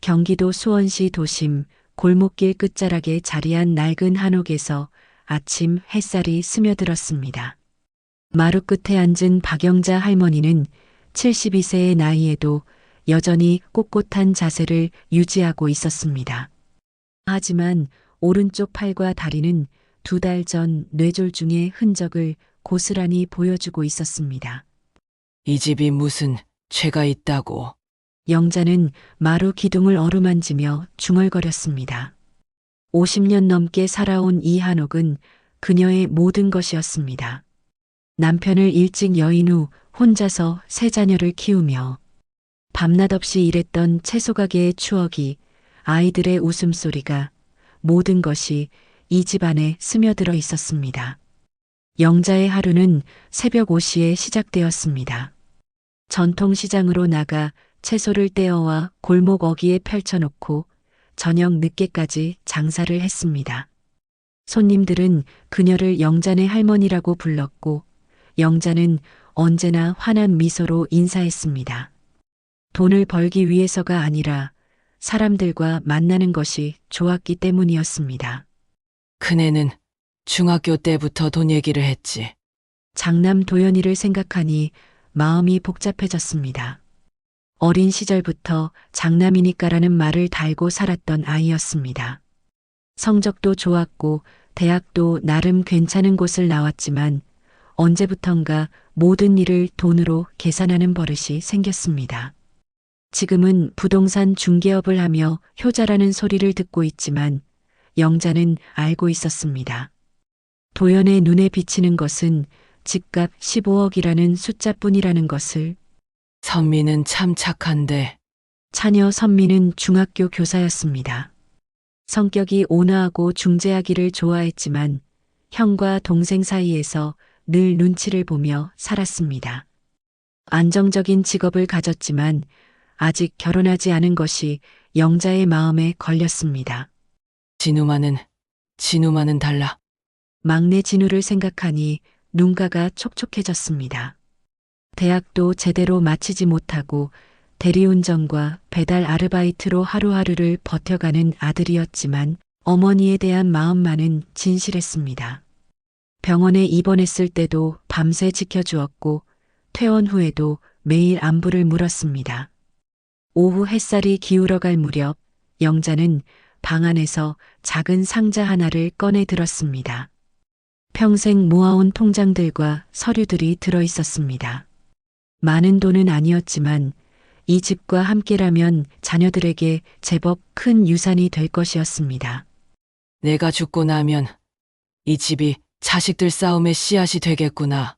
경기도 수원시 도심 골목길 끝자락에 자리한 낡은 한옥에서 아침 햇살이 스며들었습니다. 마루 끝에 앉은 박영자 할머니는 72세의 나이에도 여전히 꼿꼿한 자세를 유지하고 있었습니다. 하지만 오른쪽 팔과 다리는 2달 전 뇌졸중의 흔적을 고스란히 보여주고 있었습니다. 이 집이 무슨 죄가 있다고. 영자는 마루 기둥을 어루만지며 중얼거렸습니다. 50년 넘게 살아온 이 한옥은 그녀의 모든 것이었습니다. 남편을 일찍 여인 후 혼자서 세 자녀를 키우며 밤낮 없이 일했던 채소가게의 추억이, 아이들의 웃음소리가, 모든 것이 이 집 안에 스며들어 있었습니다. 영자의 하루는 새벽 5시에 시작되었습니다. 전통시장으로 나가 채소를 떼어와 골목 어귀에 펼쳐놓고 저녁 늦게까지 장사를 했습니다. 손님들은 그녀를 영자네 할머니라고 불렀고 영자는 언제나 환한 미소로 인사했습니다. 돈을 벌기 위해서가 아니라 사람들과 만나는 것이 좋았기 때문이었습니다. 큰애는 중학교 때부터 돈 얘기를 했지. 장남 도연이를 생각하니 마음이 복잡해졌습니다. 어린 시절부터 장남이니까라는 말을 달고 살았던 아이였습니다. 성적도 좋았고 대학도 나름 괜찮은 곳을 나왔지만 언제부턴가 모든 일을 돈으로 계산하는 버릇이 생겼습니다. 지금은 부동산 중개업을 하며 효자라는 소리를 듣고 있지만 영자는 알고 있었습니다. 도연의 눈에 비치는 것은 집값 15억이라는 숫자뿐이라는 것을. 선미는 참 착한데. 자녀 선미는 중학교 교사였습니다. 성격이 온화하고 중재하기를 좋아했지만 형과 동생 사이에서 늘 눈치를 보며 살았습니다. 안정적인 직업을 가졌지만 아직 결혼하지 않은 것이 영자의 마음에 걸렸습니다. 진우만은 달라. 막내 진우를 생각하니 눈가가 촉촉해졌습니다. 대학도 제대로 마치지 못하고 대리운전과 배달 아르바이트로 하루하루를 버텨가는 아들이었지만 어머니에 대한 마음만은 진실했습니다. 병원에 입원했을 때도 밤새 지켜주었고 퇴원 후에도 매일 안부를 물었습니다. 오후 햇살이 기울어갈 무렵 영자는 방 안에서 작은 상자 하나를 꺼내 들었습니다. 평생 모아온 통장들과 서류들이 들어 있었습니다. 많은 돈은 아니었지만 이 집과 함께라면 자녀들에게 제법 큰 유산이 될 것이었습니다. 내가 죽고 나면 이 집이 자식들 싸움의 씨앗이 되겠구나.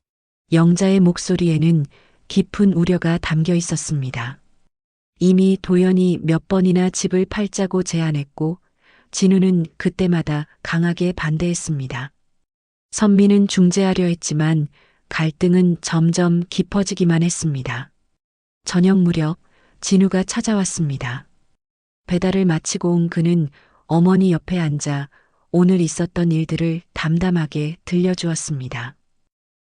영자의 목소리에는 깊은 우려가 담겨 있었습니다. 이미 도연이 몇 번이나 집을 팔자고 제안했고 진우는 그때마다 강하게 반대했습니다. 선미는 중재하려 했지만 갈등은 점점 깊어지기만 했습니다. 저녁 무렵 진우가 찾아왔습니다. 배달을 마치고 온 그는 어머니 옆에 앉아 오늘 있었던 일들을 담담하게 들려주었습니다.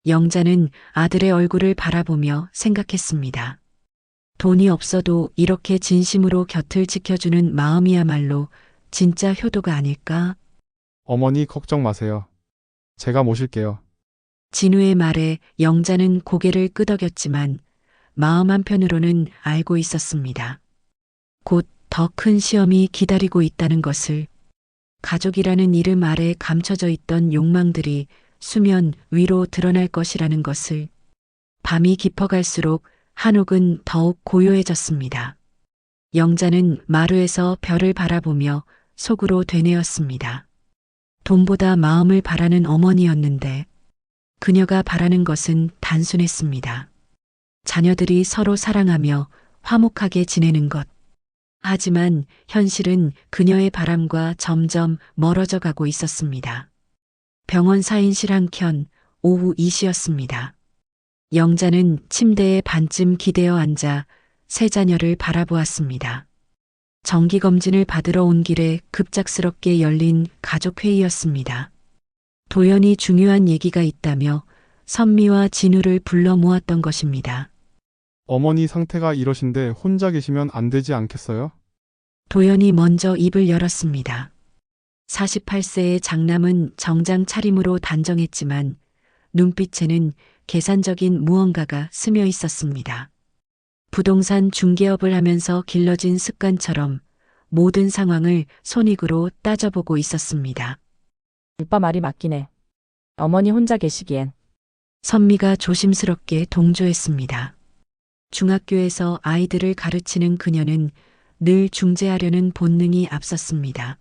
영자는 아들의 얼굴을 바라보며 생각했습니다. 돈이 없어도 이렇게 진심으로 곁을 지켜주는 마음이야말로 진짜 효도가 아닐까? 어머니 걱정 마세요. 제가 모실게요. 진우의 말에 영자는 고개를 끄덕였지만 마음 한편으로는 알고 있었습니다. 곧 더 큰 시험이 기다리고 있다는 것을. 가족이라는 이름 아래 감춰져 있던 욕망들이 수면 위로 드러날 것이라는 것을. 밤이 깊어갈수록 한옥은 더욱 고요해졌습니다. 영자는 마루에서 별을 바라보며 속으로 되뇌었습니다. 돈보다 마음을 바라는 어머니였는데 그녀가 바라는 것은 단순했습니다. 자녀들이 서로 사랑하며 화목하게 지내는 것. 하지만 현실은 그녀의 바람과 점점 멀어져 가고 있었습니다. 병원 사인실 한켠 오후 2시였습니다. 영자는 침대에 반쯤 기대어 앉아 세 자녀를 바라보았습니다. 정기검진을 받으러 온 길에 급작스럽게 열린 가족회의였습니다. 도연이 중요한 얘기가 있다며 선미와 진우를 불러 모았던 것입니다. 어머니 상태가 이러신데 혼자 계시면 안 되지 않겠어요? 도연이 먼저 입을 열었습니다. 48세의 장남은 정장 차림으로 단정했지만 눈빛에는 계산적인 무언가가 스며 있었습니다. 부동산 중개업을 하면서 길러진 습관처럼 모든 상황을 손익으로 따져보고 있었습니다. 오빠 말이 맞긴 해. 어머니 혼자 계시기엔. 선미가 조심스럽게 동조했습니다. 중학교에서 아이들을 가르치는 그녀는 늘 중재하려는 본능이 앞섰습니다.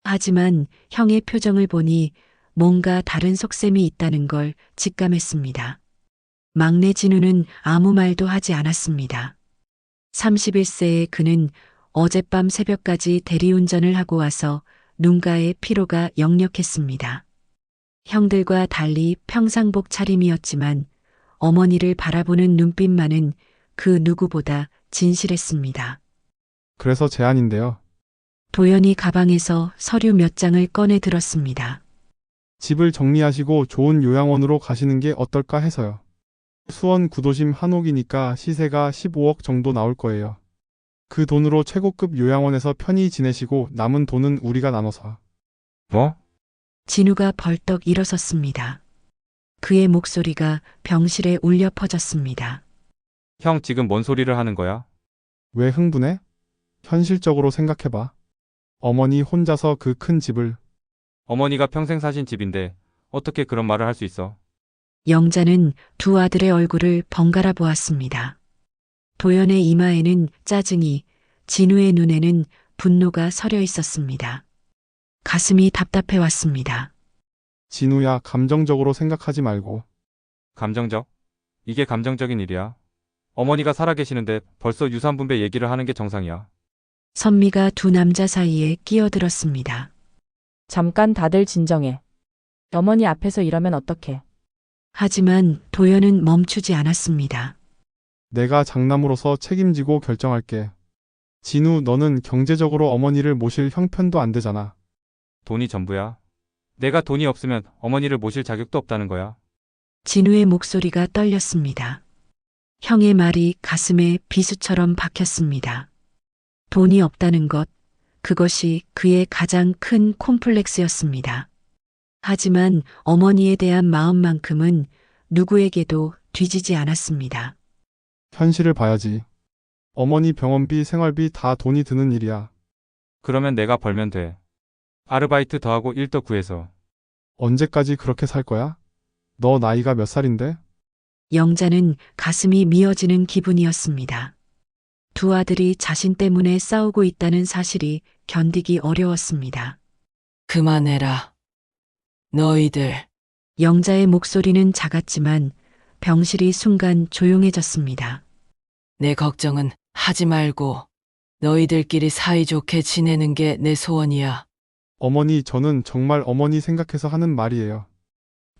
하지만 형의 표정을 보니 뭔가 다른 속셈이 있다는 걸 직감했습니다. 막내 진우는 아무 말도 하지 않았습니다. 31세의 그는 어젯밤 새벽까지 대리운전을 하고 와서 눈가에 피로가 역력했습니다. 형들과 달리 평상복 차림이었지만 어머니를 바라보는 눈빛만은 그 누구보다 진실했습니다. 그래서 제안인데요. 도연이 가방에서 서류 몇 장을 꺼내 들었습니다. 집을 정리하시고 좋은 요양원으로 가시는 게 어떨까 해서요. 수원 구도심 한옥이니까 시세가 15억 정도 나올 거예요. 그 돈으로 최고급 요양원에서 편히 지내시고 남은 돈은 우리가 나눠서. 뭐? 진우가 벌떡 일어섰습니다. 그의 목소리가 병실에 울려 퍼졌습니다. 형 지금 뭔 소리를 하는 거야? 왜 흥분해? 현실적으로 생각해봐. 어머니 혼자서 그 큰 집을. 어머니가 평생 사신 집인데 어떻게 그런 말을 할 수 있어? 영자는 두 아들의 얼굴을 번갈아 보았습니다. 도연의 이마에는 짜증이, 진우의 눈에는 분노가 서려 있었습니다. 가슴이 답답해 왔습니다. 진우야, 감정적으로 생각하지 말고. 감정적? 이게 감정적인 일이야. 어머니가 살아계시는데 벌써 유산분배 얘기를 하는 게 정상이야. 선미가 두 남자 사이에 끼어들었습니다. 잠깐 다들 진정해. 어머니 앞에서 이러면 어떡해. 하지만 도연은 멈추지 않았습니다. 내가 장남으로서 책임지고 결정할게. 진우, 너는 경제적으로 어머니를 모실 형편도 안 되잖아. 돈이 전부야. 내가 돈이 없으면 어머니를 모실 자격도 없다는 거야. 진우의 목소리가 떨렸습니다. 형의 말이 가슴에 비수처럼 박혔습니다. 돈이 없다는 것, 그것이 그의 가장 큰 콤플렉스였습니다. 하지만 어머니에 대한 마음만큼은 누구에게도 뒤지지 않았습니다. 현실을 봐야지. 어머니 병원비, 생활비 다 돈이 드는 일이야. 그러면 내가 벌면 돼. 아르바이트 더하고 일 더 구해서. 언제까지 그렇게 살 거야? 너 나이가 몇 살인데? 영자는 가슴이 미어지는 기분이었습니다. 두 아들이 자신 때문에 싸우고 있다는 사실이 견디기 어려웠습니다. 그만해라. 너희들. 영자의 목소리는 작았지만 병실이 순간 조용해졌습니다. 내 걱정은 하지 말고 너희들끼리 사이좋게 지내는 게 내 소원이야. 어머니, 저는 정말 어머니 생각해서 하는 말이에요.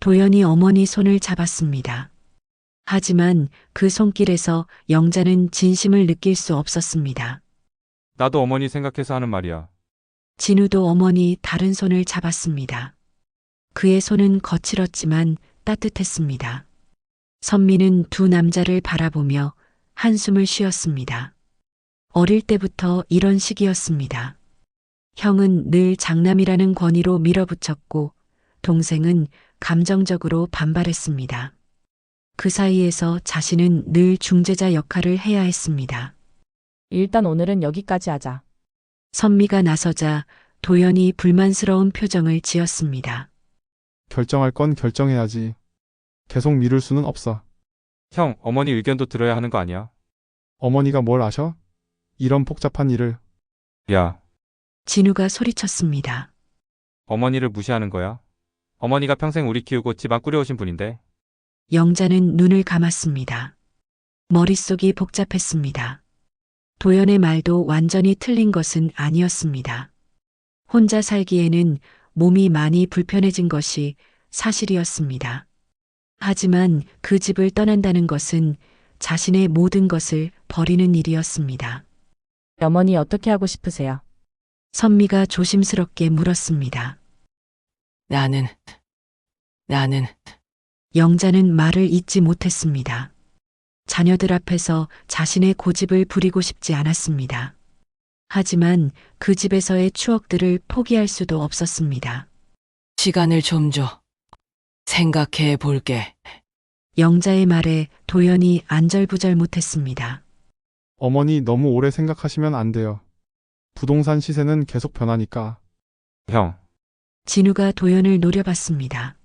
도연이 어머니 손을 잡았습니다. 하지만 그 손길에서 영자는 진심을 느낄 수 없었습니다. 나도 어머니 생각해서 하는 말이야. 진우도 어머니 다른 손을 잡았습니다. 그의 손은 거칠었지만 따뜻했습니다. 선미는 두 남자를 바라보며 한숨을 쉬었습니다. 어릴 때부터 이런 식이었습니다. 형은 늘 장남이라는 권위로 밀어붙였고 동생은 감정적으로 반발했습니다. 그 사이에서 자신은 늘 중재자 역할을 해야 했습니다. 일단 오늘은 여기까지 하자. 선미가 나서자 도연이 불만스러운 표정을 지었습니다. 결정할 건 결정해야지. 계속 미룰 수는 없어. 형, 어머니 의견도 들어야 하는 거 아니야? 어머니가 뭘 아셔? 이런 복잡한 일을. 야, 진우가 소리쳤습니다. 어머니를 무시하는 거야? 어머니가 평생 우리 키우고 집안 꾸려오신 분인데. 영자는 눈을 감았습니다. 머릿속이 복잡했습니다. 도연의 말도 완전히 틀린 것은 아니었습니다. 혼자 살기에는 몸이 많이 불편해진 것이 사실이었습니다. 하지만 그 집을 떠난다는 것은 자신의 모든 것을 버리는 일이었습니다. 어머니 어떻게 하고 싶으세요? 선미가 조심스럽게 물었습니다. 나는 영자는 말을 잇지 못했습니다. 자녀들 앞에서 자신의 고집을 부리고 싶지 않았습니다. 하지만 그 집에서의 추억들을 포기할 수도 없었습니다. 시간을 좀 줘. 생각해 볼게. 영자의 말에 도연이 안절부절 못했습니다. 어머니 너무 오래 생각하시면 안 돼요. 부동산 시세는 계속 변하니까. 형, 진우가 도연을 노려봤습니다.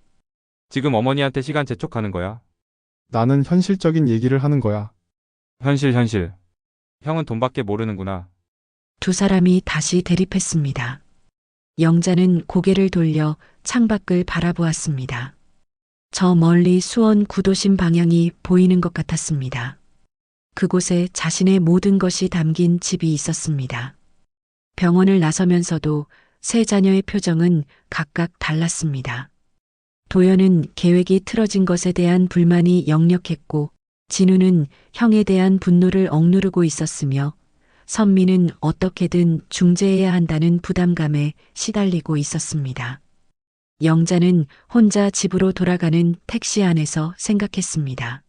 지금 어머니한테 시간 재촉하는 거야? 나는 현실적인 얘기를 하는 거야. 현실. 형은 돈밖에 모르는구나. 두 사람이 다시 대립했습니다. 영자는 고개를 돌려 창밖을 바라보았습니다. 저 멀리 수원 구도심 방향이 보이는 것 같았습니다. 그곳에 자신의 모든 것이 담긴 집이 있었습니다. 병원을 나서면서도 세 자녀의 표정은 각각 달랐습니다. 도연은 계획이 틀어진 것에 대한 불만이 역력했고, 진우는 형에 대한 분노를 억누르고 있었으며, 선미는 어떻게든 중재해야 한다는 부담감에 시달리고 있었습니다. 영자는 혼자 집으로 돌아가는 택시 안에서 생각했습니다.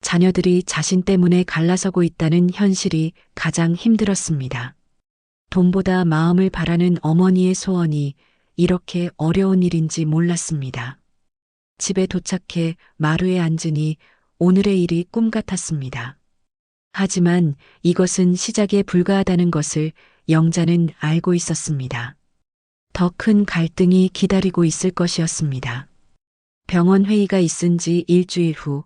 자녀들이 자신 때문에 갈라서고 있다는 현실이 가장 힘들었습니다. 돈보다 마음을 바라는 어머니의 소원이 이렇게 어려운 일인지 몰랐습니다. 집에 도착해 마루에 앉으니 오늘의 일이 꿈 같았습니다. 하지만 이것은 시작에 불과하다는 것을 영자는 알고 있었습니다. 더 큰 갈등이 기다리고 있을 것이었습니다. 병원 회의가 있은 지 일주일 후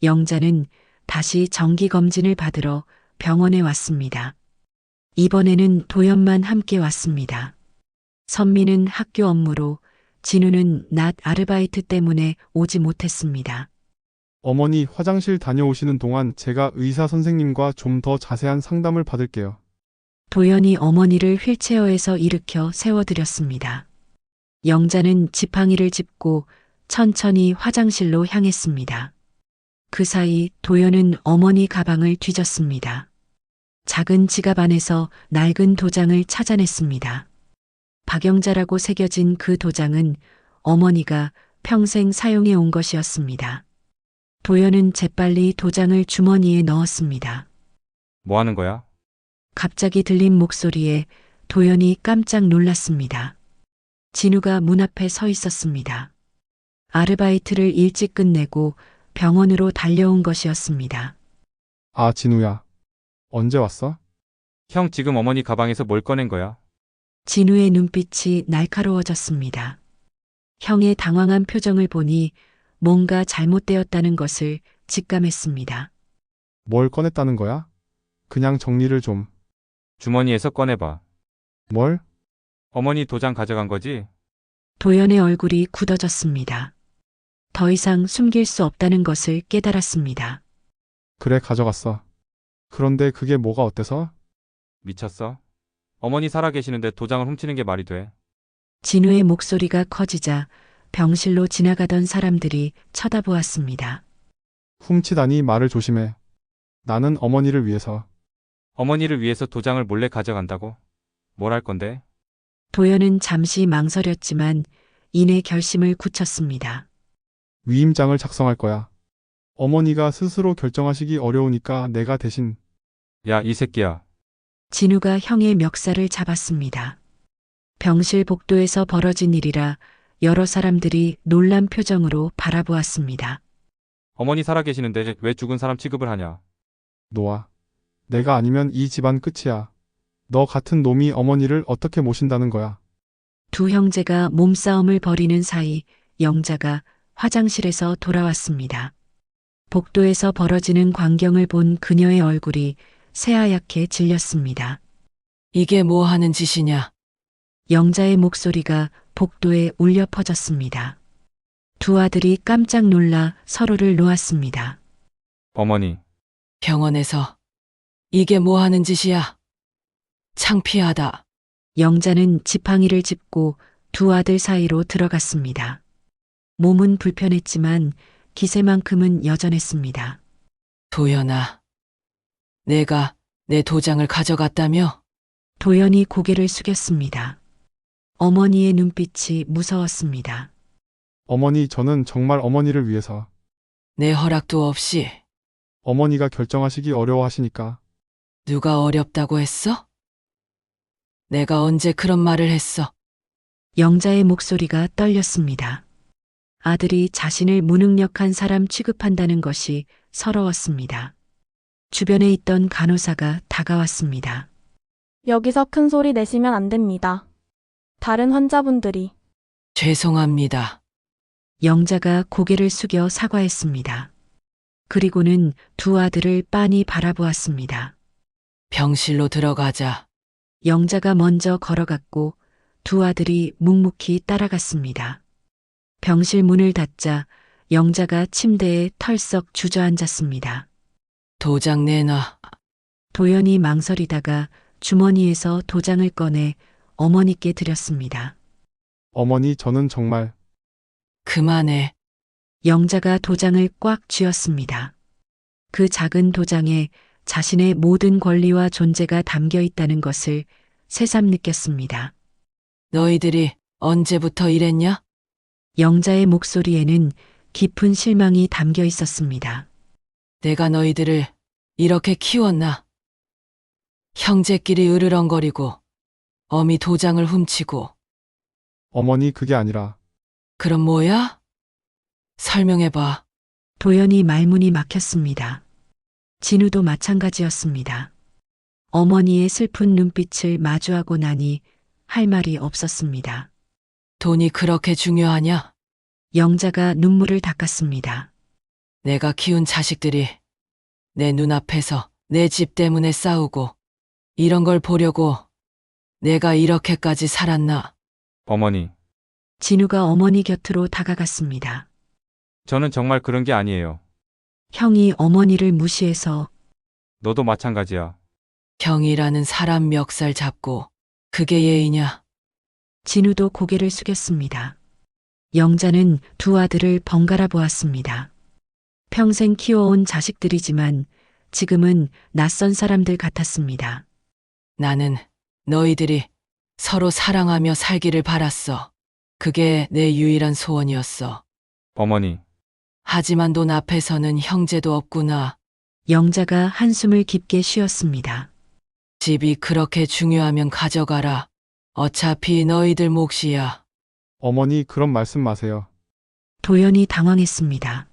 영자는 다시 정기검진을 받으러 병원에 왔습니다. 이번에는 도연만 함께 왔습니다. 선미는 학교 업무로, 진우는 낮 아르바이트 때문에 오지 못했습니다. 어머니 화장실 다녀오시는 동안 제가 의사 선생님과 좀 더 자세한 상담을 받을게요. 도연이 어머니를 휠체어에서 일으켜 세워드렸습니다. 영자는 지팡이를 짚고 천천히 화장실로 향했습니다. 그 사이 도연은 어머니 가방을 뒤졌습니다. 작은 지갑 안에서 낡은 도장을 찾아냈습니다. 박영자라고 새겨진 그 도장은 어머니가 평생 사용해 온 것이었습니다. 도연은 재빨리 도장을 주머니에 넣었습니다. 뭐 하는 거야? 갑자기 들린 목소리에 도연이 깜짝 놀랐습니다. 진우가 문 앞에 서 있었습니다. 아르바이트를 일찍 끝내고 병원으로 달려온 것이었습니다. 아, 진우야. 언제 왔어? 형 지금 어머니 가방에서 뭘 꺼낸 거야? 진우의 눈빛이 날카로워졌습니다. 형의 당황한 표정을 보니 뭔가 잘못되었다는 것을 직감했습니다. 뭘 꺼냈다는 거야? 그냥 정리를 좀. 주머니에서 꺼내봐. 뭘? 어머니 도장 가져간 거지? 도연의 얼굴이 굳어졌습니다. 더 이상 숨길 수 없다는 것을 깨달았습니다. 그래, 가져갔어. 그런데 그게 뭐가 어때서? 미쳤어? 어머니 살아계시는데 도장을 훔치는 게 말이 돼? 진우의 목소리가 커지자 병실로 지나가던 사람들이 쳐다보았습니다. 훔치다니 말을 조심해. 나는 어머니를 위해서. 어머니를 위해서 도장을 몰래 가져간다고? 뭘 할 건데? 도연은 잠시 망설였지만 이내 결심을 굳혔습니다. 위임장을 작성할 거야. 어머니가 스스로 결정하시기 어려우니까 내가 대신. 야, 이 새끼야. 진우가 형의 멱살을 잡았습니다. 병실 복도에서 벌어진 일이라 여러 사람들이 놀란 표정으로 바라보았습니다. 어머니 살아계시는데 왜 죽은 사람 취급을 하냐? 놓아. 내가 아니면 이 집안 끝이야. 너 같은 놈이 어머니를 어떻게 모신다는 거야. 두 형제가 몸싸움을 벌이는 사이 영자가 화장실에서 돌아왔습니다. 복도에서 벌어지는 광경을 본 그녀의 얼굴이 새하얗게 질렸습니다. 이게 뭐 하는 짓이냐? 영자의 목소리가 복도에 울려 퍼졌습니다. 두 아들이 깜짝 놀라 서로를 놓았습니다. 어머니. 병원에서. 이게 뭐 하는 짓이야? 창피하다. 영자는 지팡이를 짚고 두 아들 사이로 들어갔습니다. 몸은 불편했지만 기세만큼은 여전했습니다. 도연아. 내가 내 도장을 가져갔다며? 도연이 고개를 숙였습니다. 어머니의 눈빛이 무서웠습니다. 어머니, 저는 정말 어머니를 위해서. 내 허락도 없이. 어머니가 결정하시기 어려워하시니까. 누가 어렵다고 했어? 내가 언제 그런 말을 했어? 영자의 목소리가 떨렸습니다. 아들이 자신을 무능력한 사람 취급한다는 것이 서러웠습니다. 주변에 있던 간호사가 다가왔습니다. 여기서 큰 소리 내시면 안 됩니다. 다른 환자분들이 죄송합니다. 영자가 고개를 숙여 사과했습니다. 그리고는 두 아들을 빤히 바라보았습니다. 병실로 들어가자. 영자가 먼저 걸어갔고 두 아들이 묵묵히 따라갔습니다. 병실 문을 닫자 영자가 침대에 털썩 주저앉았습니다. 도장 내놔. 도연이 망설이다가 주머니에서 도장을 꺼내 어머니께 드렸습니다. 어머니, 저는 정말 그만해. 영자가 도장을 꽉 쥐었습니다. 그 작은 도장에 자신의 모든 권리와 존재가 담겨 있다는 것을 새삼 느꼈습니다. 너희들이 언제부터 이랬냐? 영자의 목소리에는 깊은 실망이 담겨 있었습니다. 내가 너희들을 이렇게 키웠나? 형제끼리 으르렁거리고 어미 도장을 훔치고. 어머니, 그게 아니라 그럼 뭐야? 설명해봐. 도연이 말문이 막혔습니다. 진우도 마찬가지였습니다. 어머니의 슬픈 눈빛을 마주하고 나니 할 말이 없었습니다. 돈이 그렇게 중요하냐? 영자가 눈물을 닦았습니다. 내가 키운 자식들이 내 눈앞에서 내 집 때문에 싸우고 이런 걸 보려고 내가 이렇게까지 살았나? 어머니, 진우가 어머니 곁으로 다가갔습니다. 저는 정말 그런 게 아니에요. 형이 어머니를 무시해서 너도 마찬가지야. 형이라는 사람 멱살 잡고 그게 예의냐? 진우도 고개를 숙였습니다. 영자는 두 아들을 번갈아 보았습니다. 평생 키워온 자식들이지만 지금은 낯선 사람들 같았습니다. 나는 너희들이 서로 사랑하며 살기를 바랐어. 그게 내 유일한 소원이었어. 어머니, 하지만 돈 앞에서는 형제도 없구나. 영자가 한숨을 깊게 쉬었습니다. 집이 그렇게 중요하면 가져가라. 어차피 너희들 몫이야. 어머니, 그런 말씀 마세요. 도연이 당황했습니다.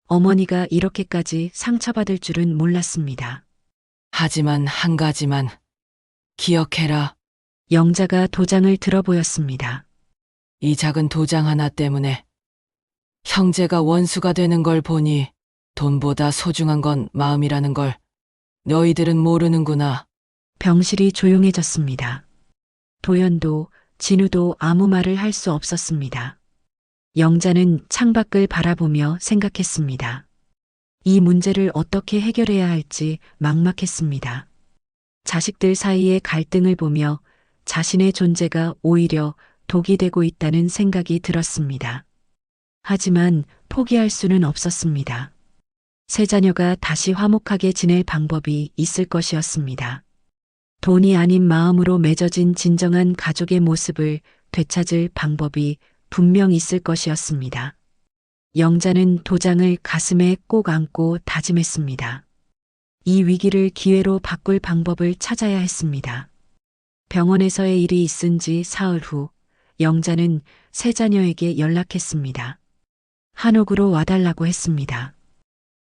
어머니가 이렇게까지 상처받을 줄은 몰랐습니다. 하지만 한 가지만 기억해라. 영자가 도장을 들어 보였습니다. 이 작은 도장 하나 때문에 형제가 원수가 되는 걸 보니 돈보다 소중한 건 마음이라는 걸 너희들은 모르는구나. 병실이 조용해졌습니다. 도연도 진우도 아무 말을 할 수 없었습니다. 영자는 창밖을 바라보며 생각했습니다. 이 문제를 어떻게 해결해야 할지 막막했습니다. 자식들 사이의 갈등을 보며 자신의 존재가 오히려 독이 되고 있다는 생각이 들었습니다. 하지만 포기할 수는 없었습니다. 세 자녀가 다시 화목하게 지낼 방법이 있을 것이었습니다. 돈이 아닌 마음으로 맺어진 진정한 가족의 모습을 되찾을 방법이 분명 있을 것이었습니다. 영자는 도장을 가슴에 꼭 안고 다짐했습니다. 이 위기를 기회로 바꿀 방법을 찾아야 했습니다. 병원에서의 일이 있은 지 사흘 후 영자는 세 자녀에게 연락했습니다. 한옥으로 와달라고 했습니다.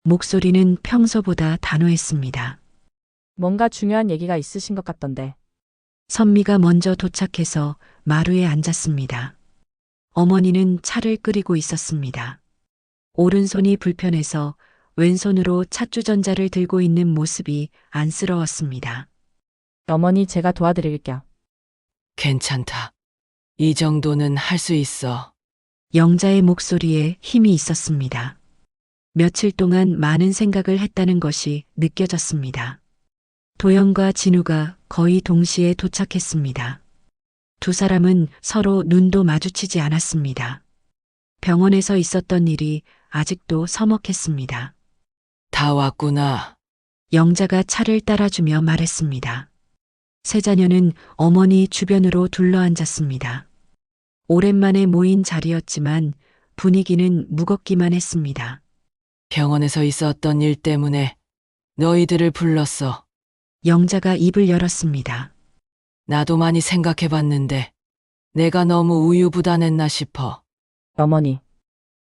목소리는 평소보다 단호했습니다. 뭔가 중요한 얘기가 있으신 것 같던데. 선미가 먼저 도착해서 마루에 앉았습니다. 어머니는 차를 끓이고 있었습니다. 오른손이 불편해서 왼손으로 찻주전자를 들고 있는 모습이 안쓰러웠습니다. 어머니, 제가 도와드릴게요. 괜찮다. 이 정도는 할 수 있어. 영자의 목소리에 힘이 있었습니다. 며칠 동안 많은 생각을 했다는 것이 느껴졌습니다. 도연과 진우가 거의 동시에 도착했습니다. 두 사람은 서로 눈도 마주치지 않았습니다. 병원에서 있었던 일이 아직도 서먹했습니다. 다 왔구나. 영자가 차를 따라주며 말했습니다. 세 자녀는 어머니 주변으로 둘러앉았습니다. 오랜만에 모인 자리였지만 분위기는 무겁기만 했습니다. 병원에서 있었던 일 때문에 너희들을 불렀어. 영자가 입을 열었습니다. 나도 많이 생각해봤는데 내가 너무 우유부단했나 싶어. 어머니,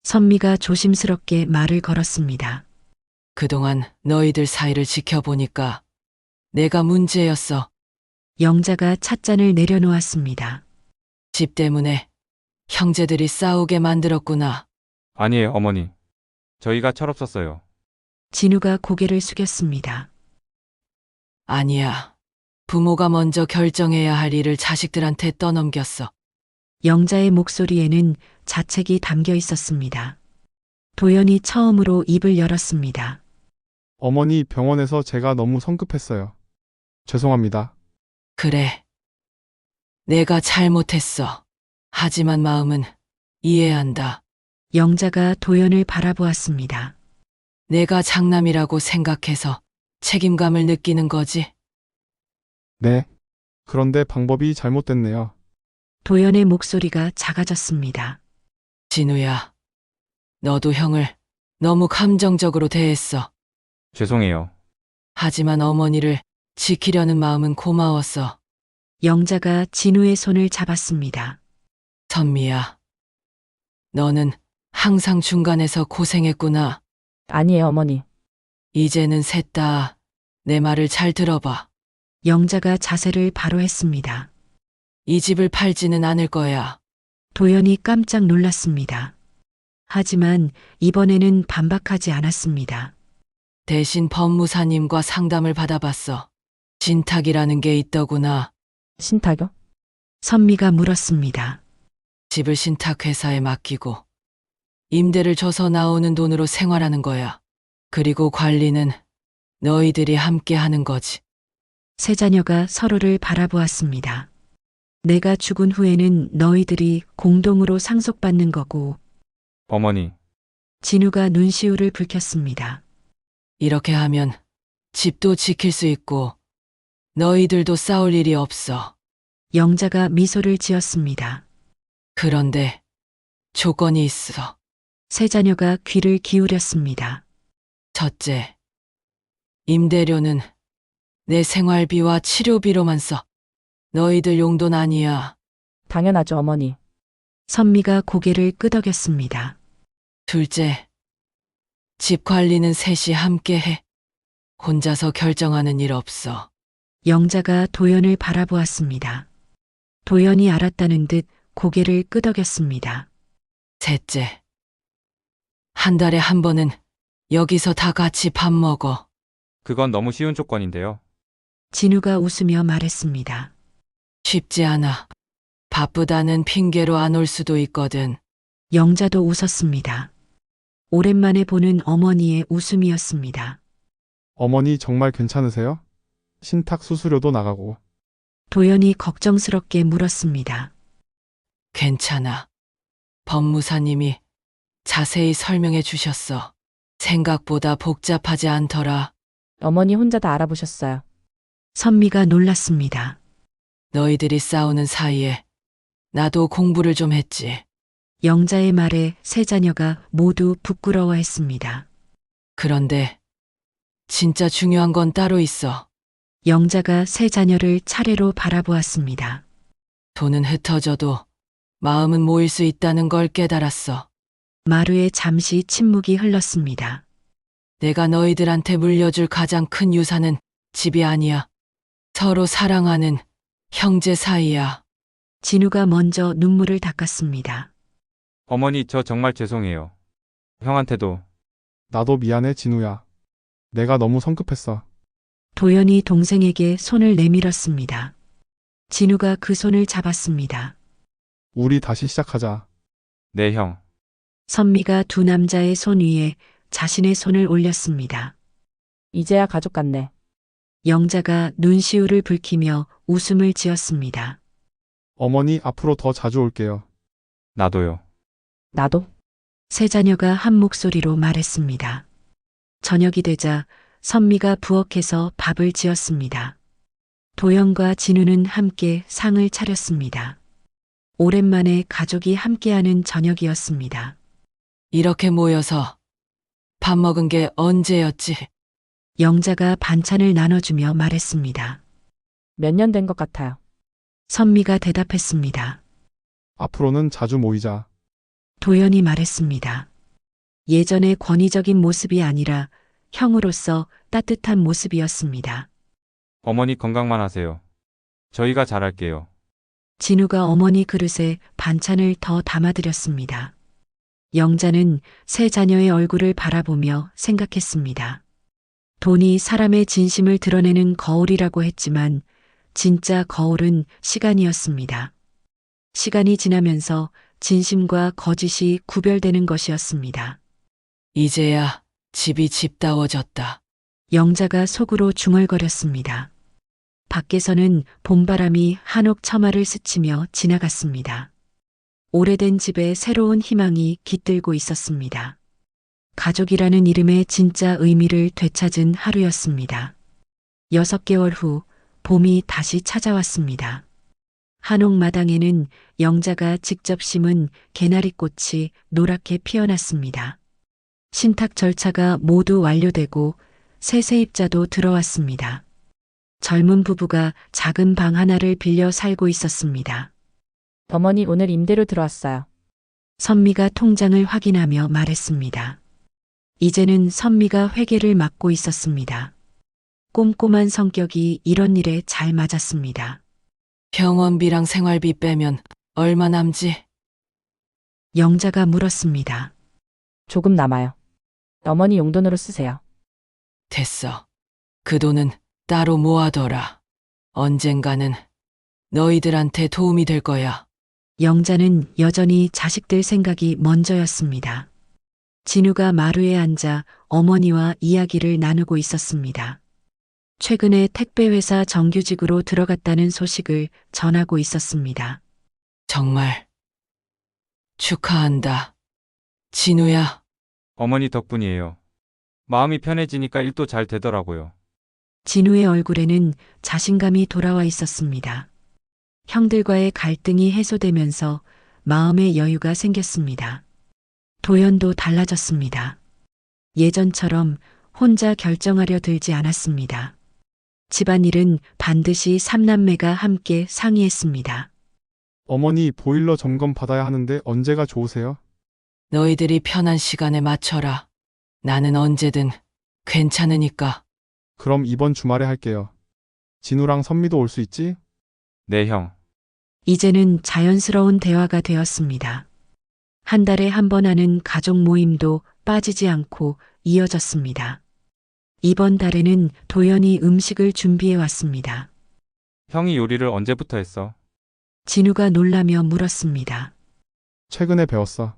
선미가 조심스럽게 말을 걸었습니다. 그동안 너희들 사이를 지켜보니까 내가 문제였어. 영자가 찻잔을 내려놓았습니다. 집 때문에 형제들이 싸우게 만들었구나. 아니에요, 어머니. 저희가 철없었어요. 진우가 고개를 숙였습니다. 아니야. 부모가 먼저 결정해야 할 일을 자식들한테 떠넘겼어. 영자의 목소리에는 자책이 담겨 있었습니다. 도연이 처음으로 입을 열었습니다. 어머니 병원에서 제가 너무 성급했어요. 죄송합니다. 그래. 내가 잘못했어. 하지만 마음은 이해한다. 영자가 도연을 바라보았습니다. 내가 장남이라고 생각해서 책임감을 느끼는 거지. 네. 그런데 방법이 잘못됐네요. 도연의 목소리가 작아졌습니다. 진우야, 너도 형을 너무 감정적으로 대했어. 죄송해요. 하지만 어머니를 지키려는 마음은 고마웠어. 영자가 진우의 손을 잡았습니다. 선미야, 너는 항상 중간에서 고생했구나. 아니에요, 어머니. 이제는 셋 다 내 말을 잘 들어봐. 영자가 자세를 바로 했습니다. 이 집을 팔지는 않을 거야. 도연이 깜짝 놀랐습니다. 하지만 이번에는 반박하지 않았습니다. 대신 법무사님과 상담을 받아봤어. 신탁이라는 게 있더구나. 신탁요? 선미가 물었습니다. 집을 신탁회사에 맡기고 임대를 줘서 나오는 돈으로 생활하는 거야. 그리고 관리는 너희들이 함께 하는 거지. 세 자녀가 서로를 바라보았습니다. 내가 죽은 후에는 너희들이 공동으로 상속받는 거고, 어머니, 진우가 눈시울을 붉혔습니다. 이렇게 하면 집도 지킬 수 있고 너희들도 싸울 일이 없어. 영자가 미소를 지었습니다. 그런데 조건이 있어. 세 자녀가 귀를 기울였습니다. 첫째, 임대료는 내 생활비와 치료비로만 써. 너희들 용돈 아니야. 당연하죠, 어머니. 선미가 고개를 끄덕였습니다. 둘째, 집 관리는 셋이 함께 해. 혼자서 결정하는 일 없어. 영자가 도연을 바라보았습니다. 도연이 알았다는 듯 고개를 끄덕였습니다. 셋째, 한 달에 한 번은 여기서 다 같이 밥 먹어. 그건 너무 쉬운 조건인데요. 진우가 웃으며 말했습니다. 쉽지 않아. 바쁘다는 핑계로 안 올 수도 있거든. 영자도 웃었습니다. 오랜만에 보는 어머니의 웃음이었습니다. 어머니 정말 괜찮으세요? 신탁 수수료도 나가고. 도연이 걱정스럽게 물었습니다. 괜찮아. 법무사님이 자세히 설명해 주셨어. 생각보다 복잡하지 않더라. 어머니 혼자 다 알아보셨어요. 선미가 놀랐습니다. 너희들이 싸우는 사이에 나도 공부를 좀 했지. 영자의 말에 세 자녀가 모두 부끄러워했습니다. 그런데 진짜 중요한 건 따로 있어. 영자가 세 자녀를 차례로 바라보았습니다. 돈은 흩어져도 마음은 모일 수 있다는 걸 깨달았어. 마루에 잠시 침묵이 흘렀습니다. 내가 너희들한테 물려줄 가장 큰 유산은 집이 아니야. 서로 사랑하는 형제 사이야. 진우가 먼저 눈물을 닦았습니다. 어머니, 저 정말 죄송해요. 형한테도. 나도 미안해, 진우야. 내가 너무 성급했어. 도연이 동생에게 손을 내밀었습니다. 진우가 그 손을 잡았습니다. 우리 다시 시작하자. 네, 형. 선미가 두 남자의 손 위에 자신의 손을 올렸습니다. 이제야 가족 같네. 영자가 눈시울을 붉히며 웃음을 지었습니다. 어머니 앞으로 더 자주 올게요. 나도요. 나도. 세 자녀가 한 목소리로 말했습니다. 저녁이 되자 선미가 부엌에서 밥을 지었습니다. 도연과 진우는 함께 상을 차렸습니다. 오랜만에 가족이 함께하는 저녁이었습니다. 이렇게 모여서 밥 먹은 게 언제였지? 영자가 반찬을 나눠주며 말했습니다. 몇 년 된 것 같아요. 선미가 대답했습니다. 앞으로는 자주 모이자. 도연이 말했습니다. 예전의 권위적인 모습이 아니라 형으로서 따뜻한 모습이었습니다. 어머니 건강만 하세요. 저희가 잘할게요. 진우가 어머니 그릇에 반찬을 더 담아드렸습니다. 영자는 세 자녀의 얼굴을 바라보며 생각했습니다. 돈이 사람의 진심을 드러내는 거울이라고 했지만 진짜 거울은 시간이었습니다. 시간이 지나면서 진심과 거짓이 구별되는 것이었습니다. 이제야 집이 집다워졌다. 영자가 속으로 중얼거렸습니다. 밖에서는 봄바람이 한옥 처마를 스치며 지나갔습니다. 오래된 집에 새로운 희망이 깃들고 있었습니다. 가족이라는 이름의 진짜 의미를 되찾은 하루였습니다. 6개월 후 봄이 다시 찾아왔습니다. 한옥 마당에는 영자가 직접 심은 개나리꽃이 노랗게 피어났습니다. 신탁 절차가 모두 완료되고 새 세입자도 들어왔습니다. 젊은 부부가 작은 방 하나를 빌려 살고 있었습니다. 어머니 오늘 임대료 들어왔어요. 선미가 통장을 확인하며 말했습니다. 이제는 선미가 회계를 맡고 있었습니다. 꼼꼼한 성격이 이런 일에 잘 맞았습니다. 병원비랑 생활비 빼면 얼마 남지? 영자가 물었습니다. 조금 남아요. 어머니 용돈으로 쓰세요. 됐어. 그 돈은 따로 모아둬라. 언젠가는 너희들한테 도움이 될 거야. 영자는 여전히 자식들 생각이 먼저였습니다. 진우가 마루에 앉아 어머니와 이야기를 나누고 있었습니다. 최근에 택배회사 정규직으로 들어갔다는 소식을 전하고 있었습니다. 정말 축하한다. 진우야. 어머니 덕분이에요. 마음이 편해지니까 일도 잘 되더라고요. 진우의 얼굴에는 자신감이 돌아와 있었습니다. 형들과의 갈등이 해소되면서 마음의 여유가 생겼습니다. 도연도 달라졌습니다. 예전처럼 혼자 결정하려 들지 않았습니다. 집안일은 반드시 삼남매가 함께 상의했습니다. 어머니 보일러 점검 받아야 하는데 언제가 좋으세요? 너희들이 편한 시간에 맞춰라. 나는 언제든 괜찮으니까. 그럼 이번 주말에 할게요. 진우랑 선미도 올 수 있지? 네, 형. 이제는 자연스러운 대화가 되었습니다. 한 달에 한 번 하는 가족 모임도 빠지지 않고 이어졌습니다. 이번 달에는 도연이 음식을 준비해 왔습니다. 형이 요리를 언제부터 했어? 진우가 놀라며 물었습니다. 최근에 배웠어.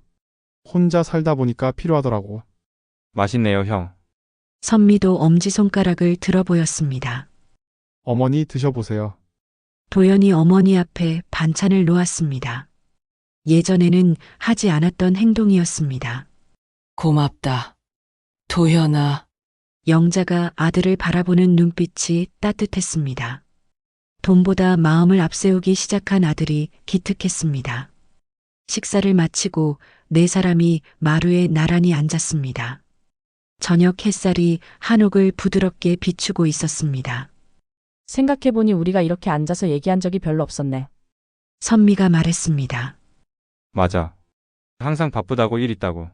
혼자 살다 보니까 필요하더라고. 맛있네요, 형. 선미도 엄지손가락을 들어 보였습니다. 어머니 드셔보세요. 도연이 어머니 앞에 반찬을 놓았습니다. 예전에는 하지 않았던 행동이었습니다. 고맙다. 도현아. 영자가 아들을 바라보는 눈빛이 따뜻했습니다. 돈보다 마음을 앞세우기 시작한 아들이 기특했습니다. 식사를 마치고 네 사람이 마루에 나란히 앉았습니다. 저녁 햇살이 한옥을 부드럽게 비추고 있었습니다. 생각해보니 우리가 이렇게 앉아서 얘기한 적이 별로 없었네. 선미가 말했습니다. 맞아. 항상 바쁘다고 일 있다고.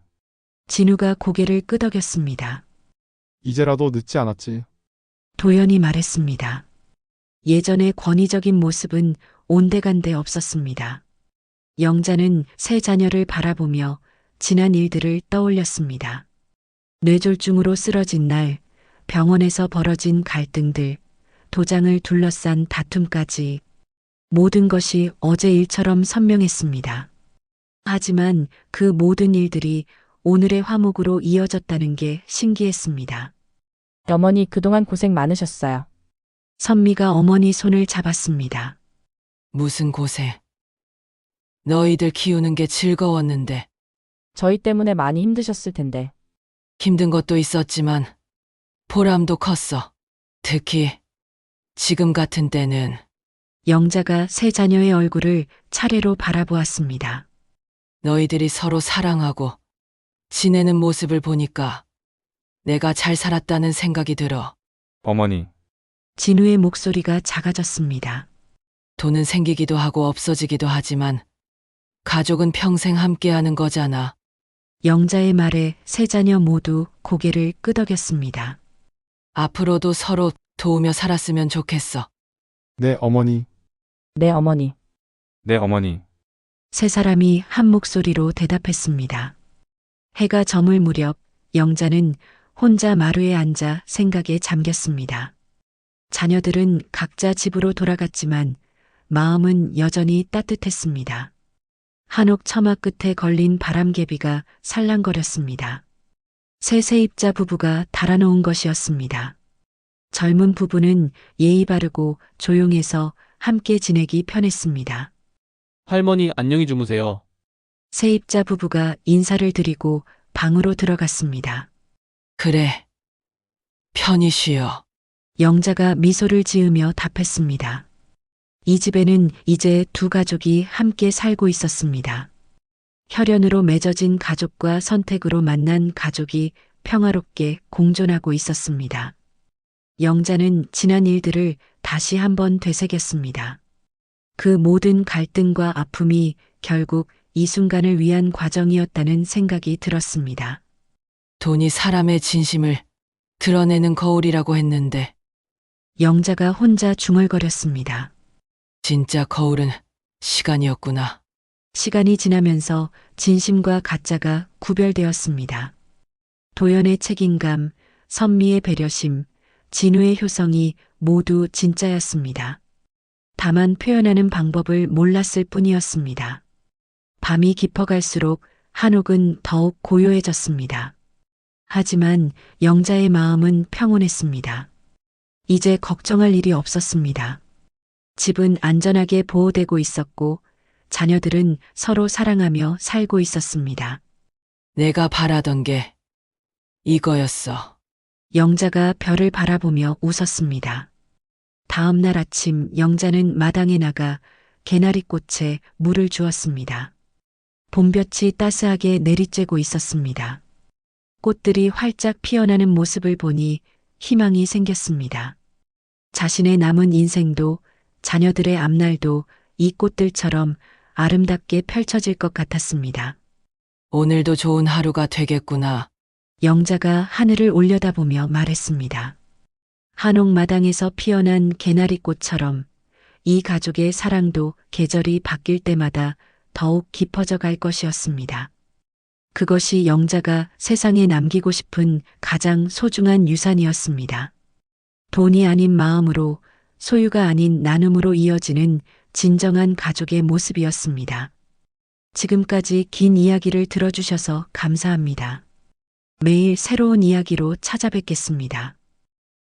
진우가 고개를 끄덕였습니다. 이제라도 늦지 않았지. 도연이 말했습니다. 예전의 권위적인 모습은 온데간데 없었습니다. 영자는 세 자녀를 바라보며 지난 일들을 떠올렸습니다. 뇌졸중으로 쓰러진 날, 병원에서 벌어진 갈등들, 도장을 둘러싼 다툼까지 모든 것이 어제 일처럼 선명했습니다. 하지만 그 모든 일들이 오늘의 화목으로 이어졌다는 게 신기했습니다. 어머니 그동안 고생 많으셨어요. 선미가 어머니 손을 잡았습니다. 무슨 고생. 너희들 키우는 게 즐거웠는데. 저희 때문에 많이 힘드셨을 텐데. 힘든 것도 있었지만 보람도 컸어. 특히 지금 같은 때는 영자가 세 자녀의 얼굴을 차례로 바라보았습니다. 너희들이 서로 사랑하고 지내는 모습을 보니까 내가 잘 살았다는 생각이 들어. 어머니. 진우의 목소리가 작아졌습니다. 돈은 생기기도 하고 없어지기도 하지만 가족은 평생 함께하는 거잖아. 영자의 말에 세 자녀 모두 고개를 끄덕였습니다. 앞으로도 서로 도우며 살았으면 좋겠어. 네, 어머니. 네, 어머니. 네, 어머니. 세 사람이 한 목소리로 대답했습니다. 해가 저물 무렵 영자는 혼자 마루에 앉아 생각에 잠겼습니다. 자녀들은 각자 집으로 돌아갔지만 마음은 여전히 따뜻했습니다. 한옥 처마 끝에 걸린 바람개비가 살랑거렸습니다. 새 세입자 부부가 달아놓은 것이었습니다. 젊은 부부는 예의 바르고 조용해서 함께 지내기 편했습니다. 할머니 안녕히 주무세요. 세입자 부부가 인사를 드리고 방으로 들어갔습니다. 그래. 편히 쉬어. 영자가 미소를 지으며 답했습니다. 이 집에는 이제 두 가족이 함께 살고 있었습니다. 혈연으로 맺어진 가족과 선택으로 만난 가족이 평화롭게 공존하고 있었습니다. 영자는 지난 일들을 다시 한번 되새겼습니다. 그 모든 갈등과 아픔이 결국 이 순간을 위한 과정이었다는 생각이 들었습니다. 돈이 사람의 진심을 드러내는 거울이라고 했는데 영자가 혼자 중얼거렸습니다. 진짜 거울은 시간이었구나. 시간이 지나면서 진심과 가짜가 구별되었습니다. 도연의 책임감, 선미의 배려심, 진우의 효성이 모두 진짜였습니다. 다만 표현하는 방법을 몰랐을 뿐이었습니다. 밤이 깊어갈수록 한옥은 더욱 고요해졌습니다. 하지만 영자의 마음은 평온했습니다. 이제 걱정할 일이 없었습니다. 집은 안전하게 보호되고 있었고 자녀들은 서로 사랑하며 살고 있었습니다. 내가 바라던 게 이거였어. 영자가 별을 바라보며 웃었습니다. 다음 날 아침 영자는 마당에 나가 개나리꽃에 물을 주었습니다. 봄볕이 따스하게 내리쬐고 있었습니다. 꽃들이 활짝 피어나는 모습을 보니 희망이 생겼습니다. 자신의 남은 인생도 자녀들의 앞날도 이 꽃들처럼 아름답게 펼쳐질 것 같았습니다. 오늘도 좋은 하루가 되겠구나. 영자가 하늘을 올려다보며 말했습니다. 한옥 마당에서 피어난 개나리꽃처럼 이 가족의 사랑도 계절이 바뀔 때마다 더욱 깊어져 갈 것이었습니다. 그것이 영자가 세상에 남기고 싶은 가장 소중한 유산이었습니다. 돈이 아닌 마음으로, 소유가 아닌 나눔으로 이어지는 진정한 가족의 모습이었습니다. 지금까지 긴 이야기를 들어주셔서 감사합니다. 매일 새로운 이야기로 찾아뵙겠습니다.